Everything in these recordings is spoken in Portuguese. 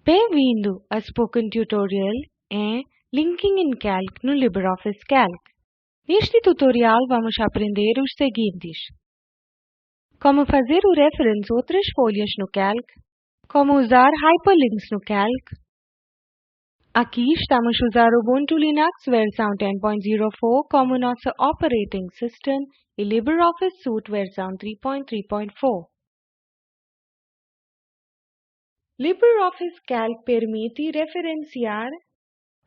Bem-vindo a Spoken Tutorial em Linking in Calc no LibreOffice-Calc. Neste tutorial vamos aprender os seguintes: como fazer o reference a outras folhas no Calc, como usar Hyperlinks no Calc. Aqui estamos a usar o Ubuntu Linux versão 10.04 como nosso operating system e LibreOffice Suite versão 3.3.4. LibreOffice-Calc permite referenciar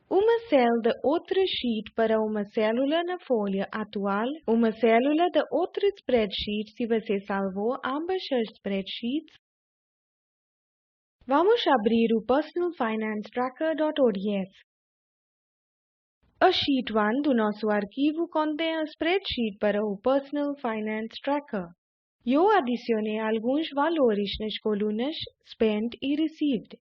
uma célula de outra sheet para uma célula na folha atual, uma célula de outra spreadsheet se você salvou ambas as spreadsheets. Vamos abrir o personalfinancetracker.ods. A Sheet 1 do nosso arquivo contém a spreadsheet para o Personal Finance Tracker. Eu adicionei alguns valores nas colunas Spent e Received.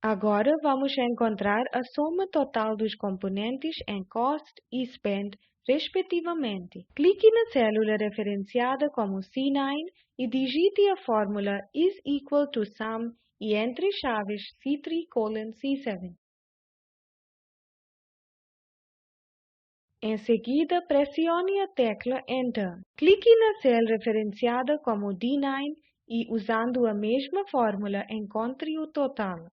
Agora vamos encontrar a soma total dos componentes em Cost e Spent, respectivamente. Clique na célula referenciada como C9 e digite a fórmula is equal to sum e entre chaves C3:C7. Em seguida, pressione a tecla Enter. Clique na célula referenciada como D9 e, usando a mesma fórmula, encontre o total.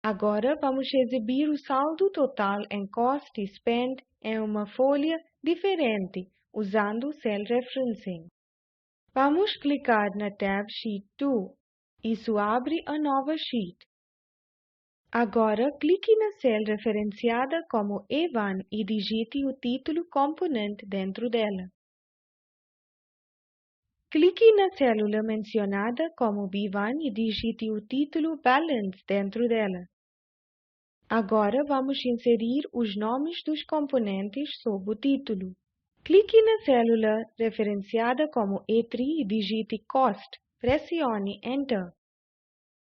Agora, vamos exibir o saldo total em Cost e Spent em uma folha diferente, usando Cell Referencing. Vamos clicar na tab Sheet 2. Isso abre a nova sheet. Agora, clique na célula referenciada como E1 e digite o título componente dentro dela. Clique na célula mencionada como B1 e digite o título Balance dentro dela. Agora, vamos inserir os nomes dos componentes sob o título. Clique na célula referenciada como E3 e digite Cost. Pressione Enter.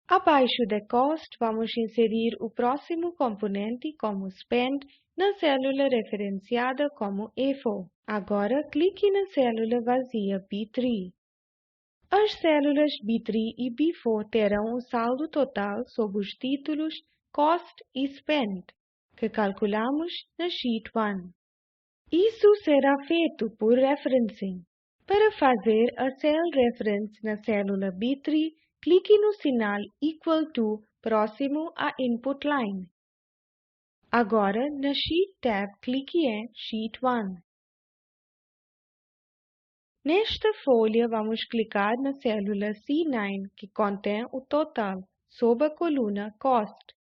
Abaixo de Cost, vamos inserir o próximo componente como Spend na célula referenciada como E4. Agora, clique na célula vazia B3. As células B3 e B4 terão o saldo total sob os títulos Cost e Spend, que calculamos na Sheet 1. Isso será feito por referencing. Para fazer a cell reference na célula B3, clique no sinal Equal to próximo à Input Line. Agora, na Sheet tab, clique em Sheet 1. Nesta folha, vamos clicar na célula C9, que contém o total, sob a coluna Cost.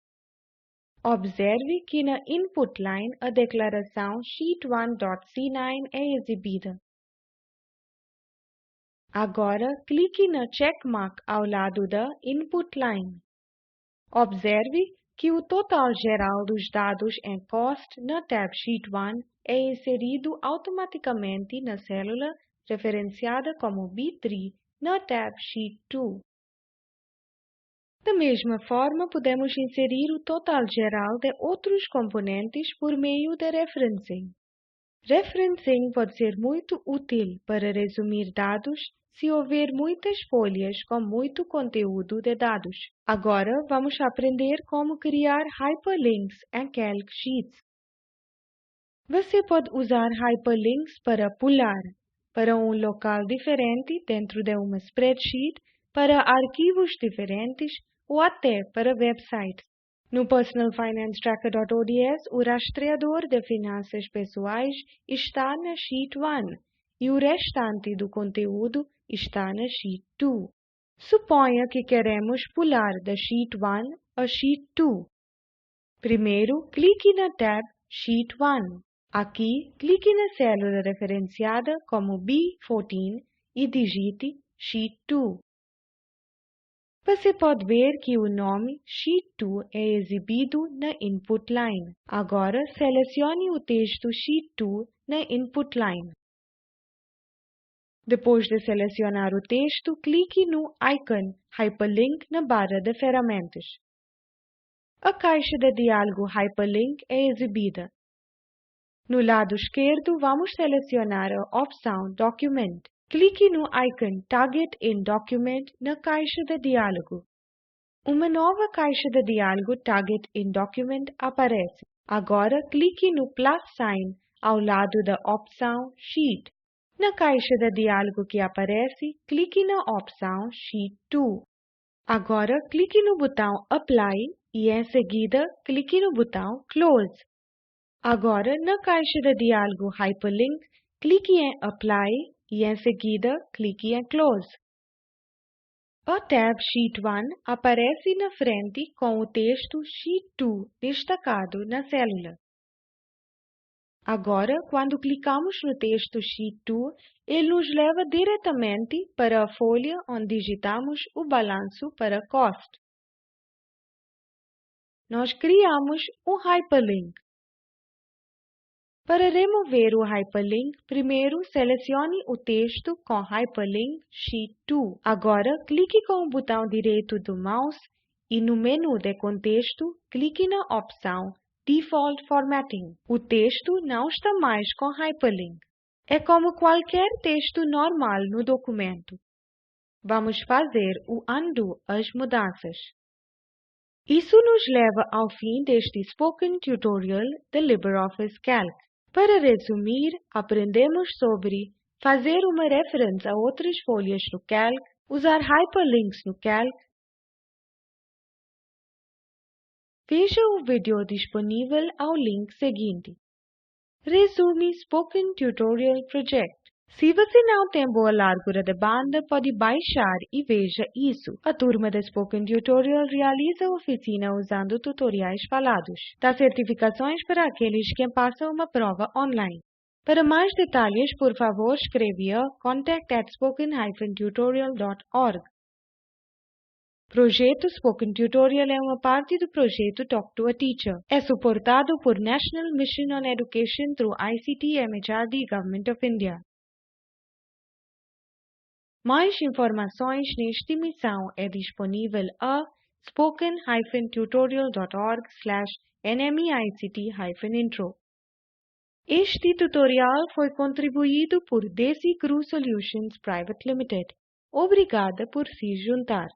Observe que na Input Line a declaração Sheet1.C9 é exibida. Agora, clique na checkmark ao lado da Input Line. Observe que o total geral dos dados em Cost na tab Sheet 1 é inserido automaticamente na célula referenciada como B3 na tab Sheet 2. Da mesma forma, podemos inserir o total geral de outros componentes por meio de referencing. Referencing pode ser muito útil para resumir dados se houver muitas folhas com muito conteúdo de dados. Agora, vamos aprender como criar Hyperlinks em Calc Sheets. Você pode usar Hyperlinks para pular para um local diferente dentro de uma spreadsheet, para arquivos diferentes ou até para websites. No personalfinancetracker.ods, o rastreador de finanças pessoais está na Sheet 1 e o restante do conteúdo está na Sheet 2. Suponha que queremos pular da Sheet 1 a Sheet 2. Primeiro, clique na tab Sheet 1. Aqui, clique na célula referenciada como B14 e digite Sheet 2. Você pode ver que o nome Sheet 2 é exibido na Input Line. Agora, selecione o texto Sheet 2 na Input Line. Depois de selecionar o texto, clique no ícone Hyperlink na barra de ferramentas. A caixa de diálogo Hyperlink é exibida. No lado esquerdo, vamos selecionar a opção Document. Clique no ícone Target in Document na caixa de diálogo. Uma nova caixa de diálogo Target in Document aparece. Agora clique no plus sign ao lado da opção Sheet. Na caixa de diálogo que aparece, clique na opção Sheet 2. Agora clique no botão Apply e em seguida clique no botão Close. Agora na caixa de diálogo Hyperlink, clique em Apply e em seguida clique em Close. A tab Sheet 1 aparece na frente com o texto Sheet 2 destacado na célula. Agora, quando clicamos no texto Sheet 2, ele nos leva diretamente para a folha onde digitamos o balanço para Cost. Nós criamos um Hyperlink. Para remover o Hyperlink, primeiro selecione o texto com Hyperlink Sheet 2. Agora, clique com o botão direito do mouse e no menu de contexto, clique na opção Default Formatting. O texto não está mais com Hyperlink. É como qualquer texto normal no documento. Vamos fazer o undo as mudanças. Isso nos leva ao fim deste Spoken Tutorial de LibreOffice-Calc. Para resumir, aprendemos sobre fazer uma referência a outras folhas no Calc, usar hyperlinks no Calc. Veja o vídeo disponível ao link seguinte. Resume Spoken Tutorial Project. Se você não tem boa largura de banda, pode baixar e veja isso. A turma da Spoken Tutorial realiza oficina usando tutoriais falados. Dá certificações para aqueles que passam uma prova online. Para mais detalhes, por favor, escreve a contact@spoken-tutorial.org. Projeto Spoken Tutorial é uma parte do projeto Talk to a Teacher. É suportado por National Mission on Education through ICT MHRD Government of India. Mais informações nesta missão é disponível a spoken-tutorial.org/nmeict-intro. Este tutorial foi contribuído por Desi Crew Solutions Private Limited. Obrigada por se juntar.